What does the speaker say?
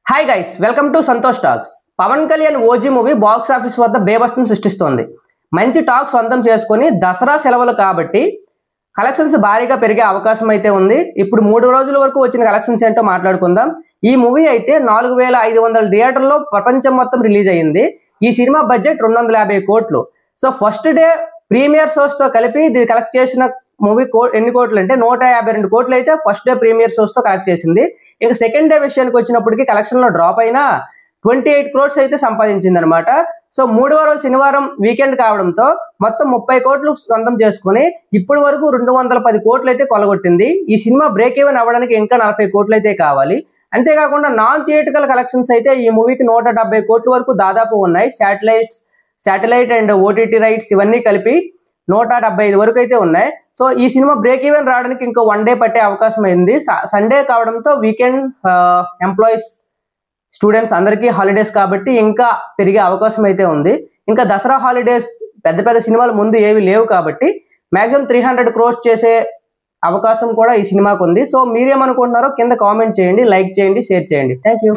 Hi guys, welcome to Santosh talks. Pawan Kalyan OG movie box office వద్ద బేబస్తును సృష్టిస్తోంది. మంచి టాక్ సొంతం చేసుకొని దసరా సెలవులు కాబట్టి కలెక్షన్స్ భారీగా పెరిగే అవకాశం అయితే ఉంది. ఇప్పుడు 3 రోజుల వరకు వచ్చిన కలెక్షన్స్ ఏంటో మాట్లాడుకుందాం. ఈ మూవీ అయితే 4500 థియేటర్లో ప్రపంచం మొత్తం రిలీజ్ అయ్యింది. ఈ సినిమా బడ్జెట్ 250 కోట్లు. So first day premier shows తో కలిపి ఇది కలెక్ట్ చేసిన మూవీ ఎన్ని కోట్లు అంటే 152 కోట్లు అయితే ఫస్ట్ డే ప్రీమియర్ షోస్ తో కలెక్ట్ చేసింది. ఇక సెకండ్ డే విషయానికి వచ్చినప్పటికీ కలెక్షన్ లో డ్రాప్ అయినా 28 క్రోర్స్ అయితే సంపాదించింది అనమాట. సో 3వ రోజు శనివారం వీకెండ్ కావడంతో మొత్తం 30 కోట్లు సొంతం చేసుకుని ఇప్పటి వరకు 210 కోట్లు అయితే కొలగొట్టింది. ఈ సినిమా బ్రేక్ ఈవెన్ అవ్వడానికి ఇంకా 40 కోట్లు అయితే కావాలి. అంతేకాకుండా నాన్ థియేటికల్ కలెక్షన్స్ అయితే ఈ మూవీకి 170 కోట్ల వరకు దాదాపు ఉన్నాయి. శాటిలైట్ అండ్ ఓటీటీ రైట్స్ ఇవన్నీ కలిపి 175 వరకు అయితే ఉన్నాయి. సో ఈ సినిమా బ్రేక్ ఈవెన్ రావడానికి ఇంకా 1 డే పట్టే అవకాశం అయింది. సండే కావడంతో వీకెండ్ ఎంప్లాయీస్ స్టూడెంట్స్ అందరికీ హాలిడేస్ కాబట్టి ఇంకా పెరిగే అవకాశం అయితే ఉంది. ఇంకా దసరా హాలిడేస్ పెద్ద సినిమాలు ముందు ఏవి లేవు కాబట్టి మాక్సిమం 300 క్రోర్స్ చేసే అవకాశం కూడా ఈ సినిమాకు ఉంది. సో మీరేమనుకుంటున్నారో కింద కామెంట్ చేయండి, లైక్ చేయండి, షేర్ చేయండి. Thank you.